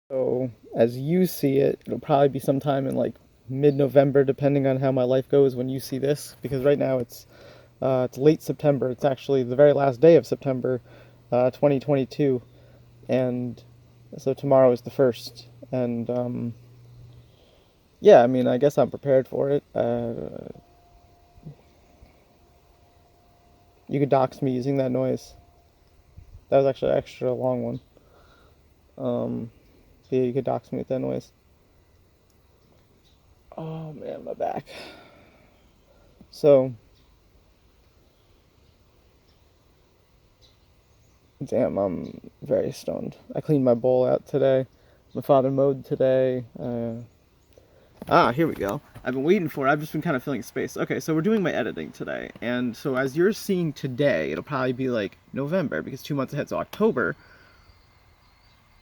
So as you see it, it'll probably be sometime in like mid-November, depending on how my life goes when you see this. Because right now it's late September. It's actually the very last day of September, 2022, and so tomorrow is the first. And yeah, I mean, I guess I'm prepared for it. You could dox me using that noise. That was actually an extra long one. Yeah, you could dox me with that noise. Oh man, my back. So, damn, I'm very stoned. I cleaned my bowl out today. My father mowed today. Here we go. I've been waiting for it. I've just been kind of filling space. Okay, so we're doing my editing today. And so as you're seeing today, it'll probably be like November because 2 months ahead. So October,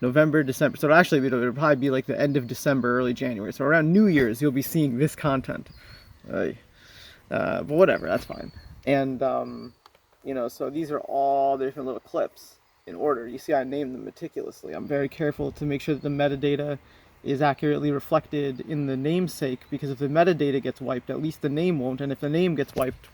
November, December. So it'll probably be like the end of December, early January. So around New Year's, you'll be seeing this content. But whatever, that's fine. And, so these are all the different little clips in order. You see, I named them meticulously. I'm very careful to make sure that the metadata is accurately reflected in the namesake, because if the metadata gets wiped, at least the name won't. And if the name gets wiped,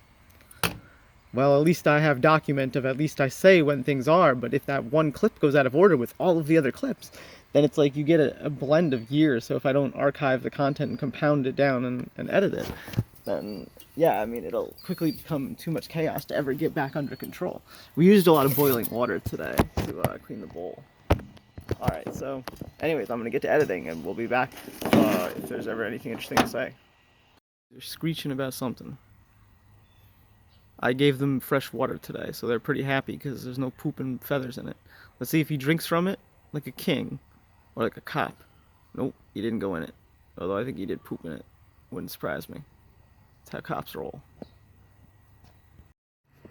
well, at least I have document of, at least I say when things are. But if that one clip goes out of order with all of the other clips, then it's like you get a blend of years. So if I don't archive the content and compound it down and edit it, then yeah, I mean, it'll quickly become too much chaos to ever get back under control. We used a lot of boiling water today to clean the bowl. Alright, so anyways, I'm going to get to editing and we'll be back if there's ever anything interesting to say. They're screeching about something. I gave them fresh water today, so they're pretty happy because there's no poop and feathers in it. Let's see if he drinks from it like a king or like a cop. Nope, he didn't go in it. Although I think he did poop in it. Wouldn't surprise me. That's how cops roll.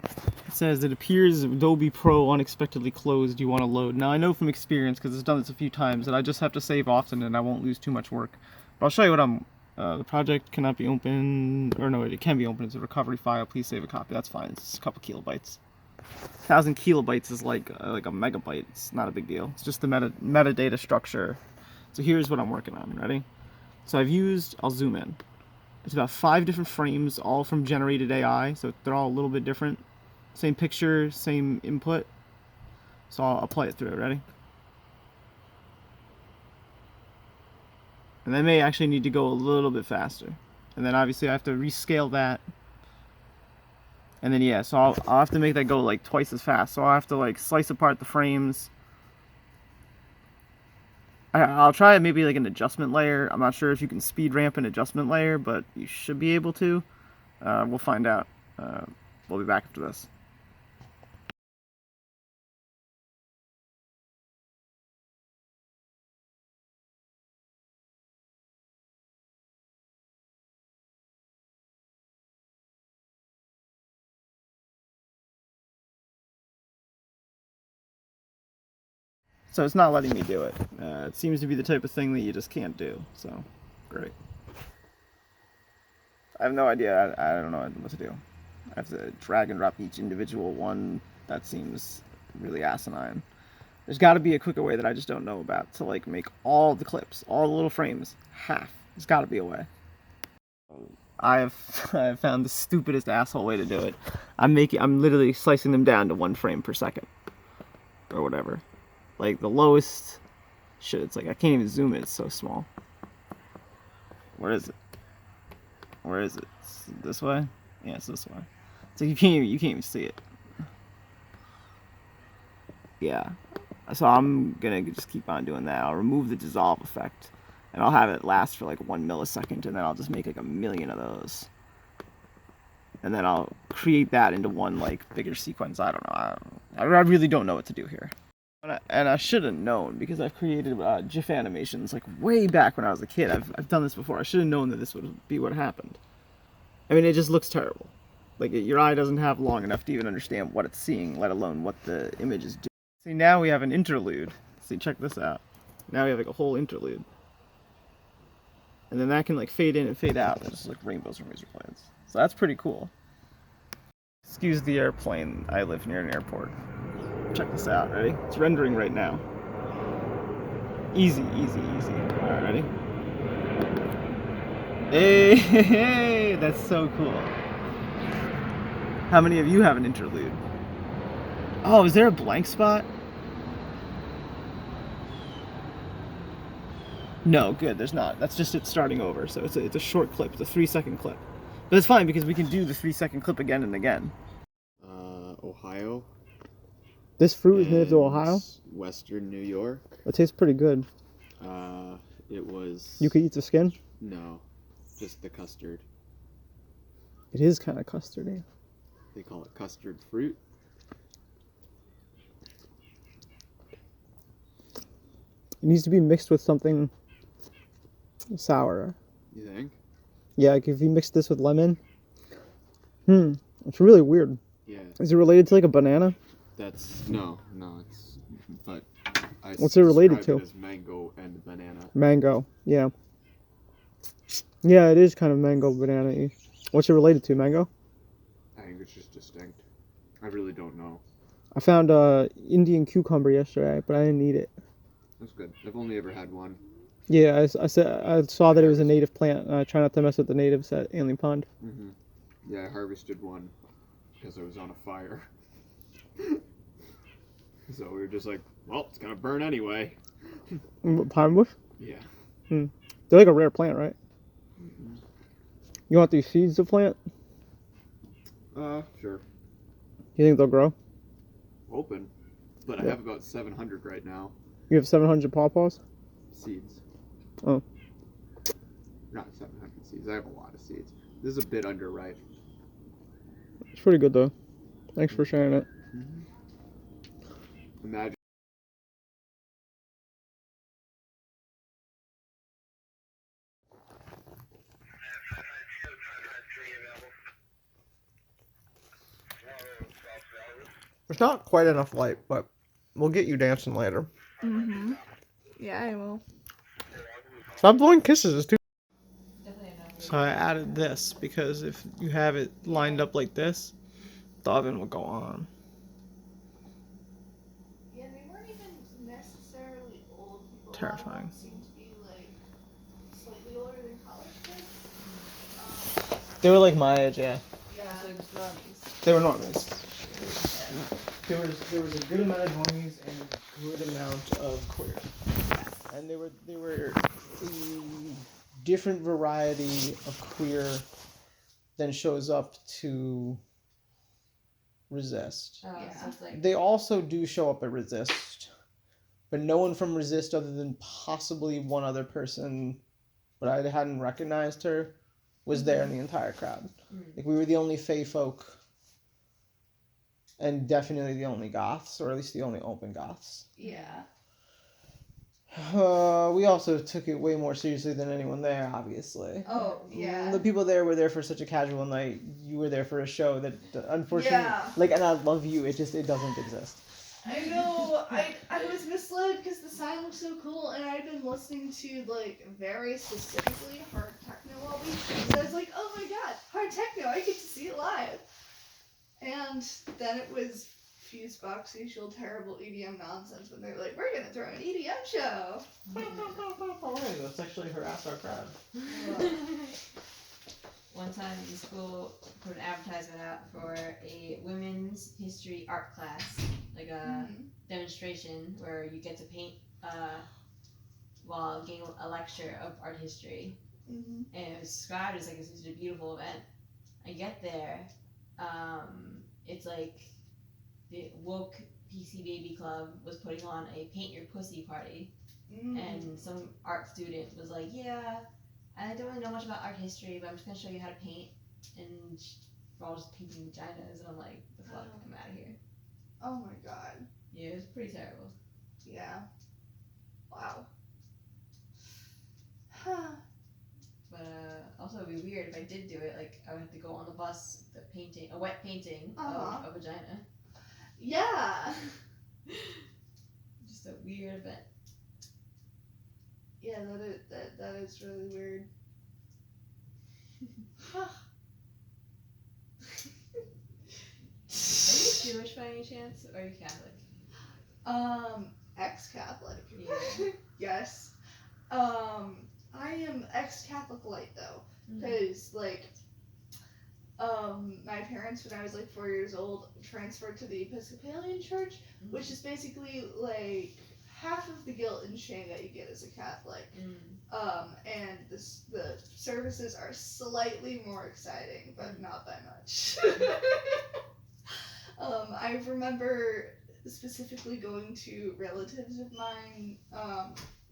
It says, it appears Adobe Pro unexpectedly closed. You want to load. Now I know from experience, because I've done this a few times, that I just have to save often and I won't lose too much work. But I'll show you what I'm... the project cannot be opened, or no, it can be opened. It's a recovery file. Please save a copy. That's fine. It's a couple kilobytes. 1,000 kilobytes is like a megabyte. It's not a big deal. It's just the metadata structure. So here's what I'm working on. Ready? So I'll zoom in. It's about 5 different frames, all from generated AI, so they're all a little bit different. Same picture, same input. So I'll play it through. Ready? And I may actually need to go a little bit faster. And then obviously I have to rescale that. And then yeah, so I'll have to make that go like twice as fast. So I'll have to like slice apart the frames. I'll try maybe like an adjustment layer. I'm not sure if you can speed ramp an adjustment layer, but you should be able to. We'll find out. We'll be back after this. So it's not letting me do it. It seems to be the type of thing that you just can't do. So, great. I have no idea. I don't know what to do. I have to drag and drop each individual one. That seems really asinine. There's got to be a quicker way that I just don't know about to like make all the clips, all the little frames, half. There's got to be a way. I've found the stupidest asshole way to do it. I'm literally slicing them down to 1 frame per second, or whatever. Like the lowest. Shit, it's like I can't even zoom it. It's so small. Where is it? Where is it? It's this way? Yeah, it's this way. So you can't even see it. Yeah. So I'm gonna just keep on doing that. I'll remove the dissolve effect, and I'll have it last for like 1 millisecond, and then I'll just make like 1,000,000 of those. And then I'll create that into one like bigger sequence. I don't know. I really don't know what to do here. And I should have known, because I've created GIF animations like way back when I was a kid. I've done this before. I should have known that this would be what happened. I mean, it just looks terrible. Like, your eye doesn't have long enough to even understand what it's seeing, let alone what the image is doing. See, now we have an interlude. See, check this out. Now we have like a whole interlude. And then that can like fade in and fade out. There's just like rainbows from razor blades. So that's pretty cool. Excuse the airplane. I live near an airport. Check this out, ready? It's rendering right now. Easy, easy, easy. All right, ready? Hey, hey, that's so cool. How many of you have an interlude? Oh, is there a blank spot? No, good, there's not. That's just it starting over. So it's a short clip. It's a 3-second clip. But it's fine because we can do the 3-second clip again and again. Ohio. This fruit is native to Ohio? Western New York. It tastes pretty good. It was... You could eat the skin? No, just the custard. It is kind of custardy. They call it custard fruit. It needs to be mixed with something sour. You think? Yeah, like if you mix this with lemon. It's really weird. Yeah. Is it related to like a banana? No, it's... But what's it related to? It as mango and banana. Mango, yeah. Yeah, it is kind of mango banana-y. What's it related to, mango? I think it's just distinct. I really don't know. I found Indian cucumber yesterday, but I didn't eat it. That's good. I've only ever had one. Yeah, I saw that it was a native plant, and I try not to mess with the natives at Alien Pond. Mm-hmm. Yeah, I harvested one because I was on a fire. So we were just like, well, it's gonna burn anyway. Pine bush? Yeah. They're like a rare plant, right? Mm-hmm. You want these seeds to plant? Sure. You think they'll grow? Open. But I have about 700 right now. You have 700 pawpaws? Seeds. Oh. Not 700 seeds. I have a lot of seeds. This is a bit underripe. It's pretty good, though. Thanks for sharing it. Mm-hmm. Imagine. There's not quite enough light, but we'll get you dancing later. Mm-hmm. Yeah, I will. Stop blowing kisses, it's too... So I added this because if you have it lined up like this, the oven will go on. Yeah, they weren't even necessarily old people. Terrifying. Seemed to be like slightly older than college kids. They were like my age, yeah. Yeah, like normies. They were normies. There was a good amount of normies and a good amount of queer. And they were a different variety of queer than shows up to Resist. Yeah. So it's like... They also do show up at Resist, but no one from Resist other than possibly one other person, but I hadn't recognized her, was there in the entire crowd. Like we were the only Fae folk, and definitely the only goths, or at least the only open goths. Yeah. We also took it way more seriously than anyone there, obviously. Oh, yeah. The people there were there for such a casual night. You were there for a show that, unfortunately, and I love you, it doesn't exist. I know. I was misled because the sign looked so cool, and I'd been listening to like very specifically hard techno all week. So I was like, oh my god, hard techno! I get to see it live. And then it was Fusebox usual terrible EDM nonsense when they're like, we're gonna throw an EDM show. Alright, let's actually harass our crowd. One time the school put an advertisement out for a women's history art class, like a demonstration where you get to paint while getting a lecture of art history. And it was described as like this is a beautiful event. I get there, it's like the woke PC Baby Club was putting on a paint your pussy party, and some art student was like, yeah, I don't really know much about art history, but I'm just gonna show you how to paint, and we're all just painting vaginas, and I'm like, the fuck, I'm out of here. Oh my god. Yeah, it was pretty terrible. Yeah. Wow. But also it'd be weird if I did do it, like I would have to go on the bus, a wet painting of a vagina. Yeah. Just a weird event. Yeah, that is really weird. Are you Jewish by any chance, or are you Catholic? ex-Catholic. Yeah. Yes. I am ex-Catholic light though, Mhm. because like, my parents when I was like 4 years old transferred to the Episcopalian Church, which is basically like half of the guilt and shame that you get as a Catholic. And the services are slightly more exciting, but not by much. I remember specifically going to relatives of mine,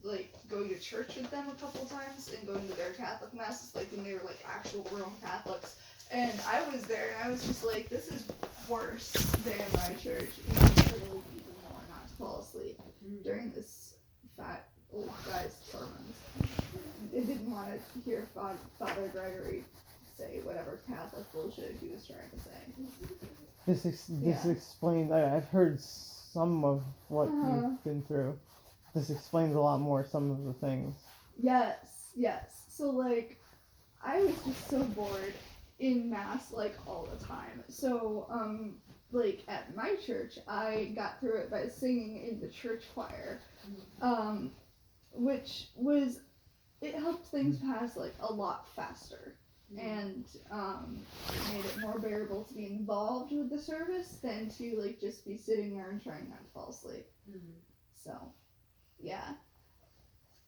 like going to church with them a couple times and going to their Catholic masses, like when they were like actual Roman Catholics. And I was there and I was just like, this is worse than my church. And I literally even more not to fall asleep during this fat old guy's sermons. I didn't want to hear Father Gregory say whatever Catholic bullshit he was trying to say. This explains. I've heard some of what you've been through. This explains a lot more some of the things. Yes. So like, I was just so bored in mass like all the time. So like at my church, I got through it by singing in the church choir, which was, it helped things pass like a lot faster. And made it more bearable to be involved with the service than to like just be sitting there and trying not to fall asleep. So, yeah.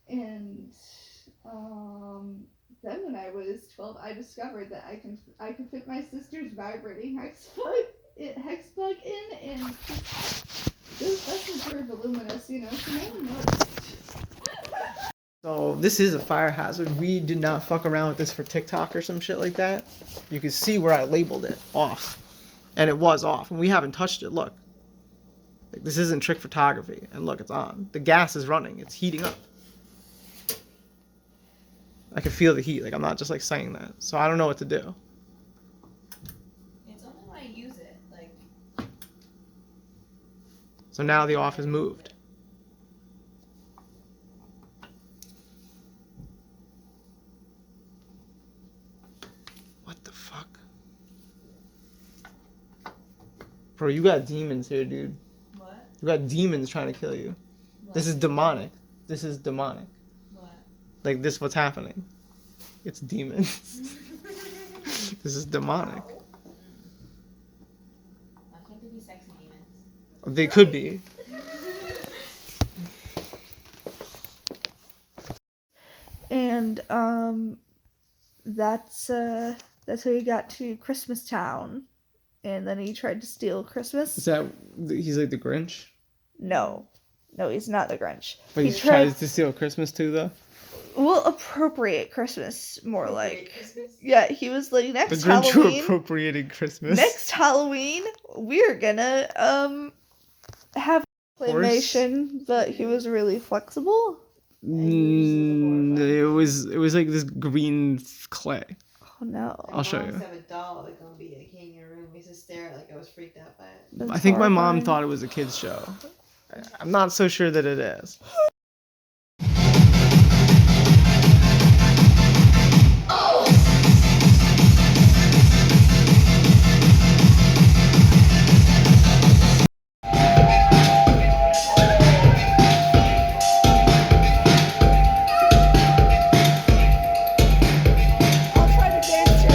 And then when I was 12, I discovered that I could fit my sister's vibrating hex plug in, and that's the sort of voluminous, you know. So no one noticed. So this is a fire hazard. We did not fuck around with this for TikTok or some shit like that. You can see where I labeled it off, and it was off, and we haven't touched it. Look, like, this isn't trick photography, and look, it's on. The gas is running. It's heating up. I can feel the heat. Like, I'm not just like saying that. So I don't know what to do. It's only when I use it, like. So now the off is moved. What the fuck? Bro, you got demons here, dude. What? You got demons trying to kill you. What? This is demonic. This is demonic. What? Like, this what's happening. It's demons. This is demonic. Why can't they be sexy demons? They could be. And that's how he got to Christmas Town, and then he tried to steal Christmas. Is that, he's like the Grinch? No, he's not the Grinch. But he tries to steal Christmas too, though? Well, appropriate Christmas, more like. Christmas? Yeah, he was like, The next Grinch who Halloween. appropriated Christmas. Next Halloween, we're gonna have claymation, but he was really flexible. It was like this green clay. Oh no. I'll show I you. used to have a doll like gonna be like in your room. We used to stare at it like I was freaked out by it. That's I think my mom horrifying. thought it was a kid's show. I'm not so sure that it is. I'll try to dance here.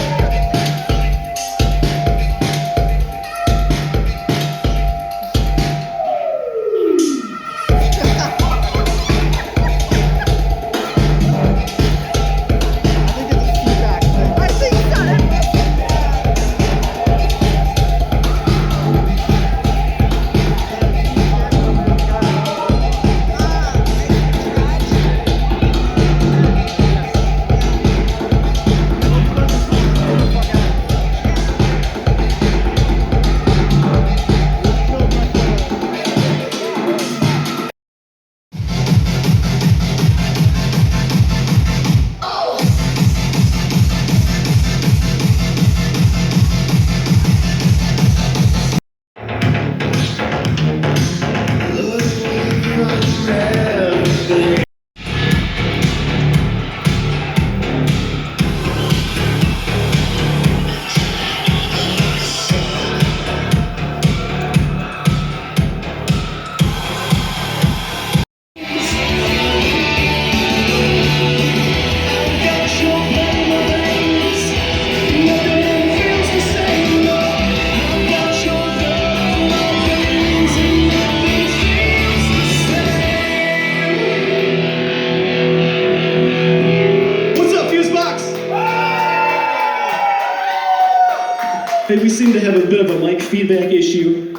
feedback issue.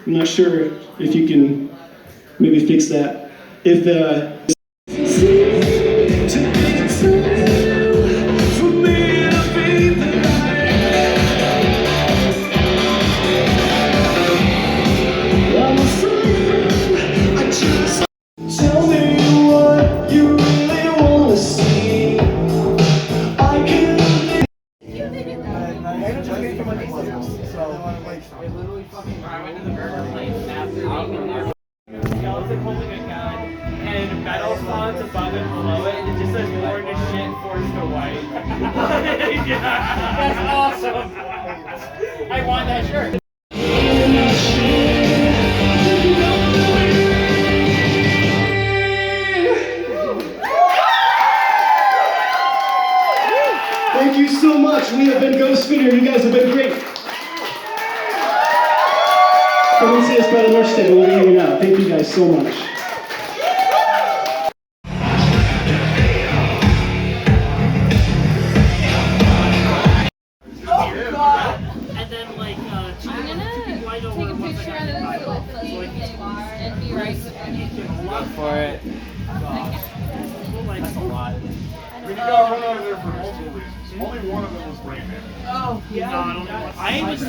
I'm not sure if you can maybe fix that. If tell me what you really wanna see. I can skeleton holding a gun and metal fonts above and below it, and it just says born to shit, forced to white. Yeah. That's awesome. I want that shirt. Thank you so much. We have been Ghost Spinner. You guys have been great. Come and see us by the merch table. We'll be hanging out. Thank you guys so much. And then like I'm gonna take a picture of this little fuzzy bar and be right look for it. That's a lot. We got run out of there for multiple reasons. Only one of them was brand new. Oh, yeah. No, I don't know. I was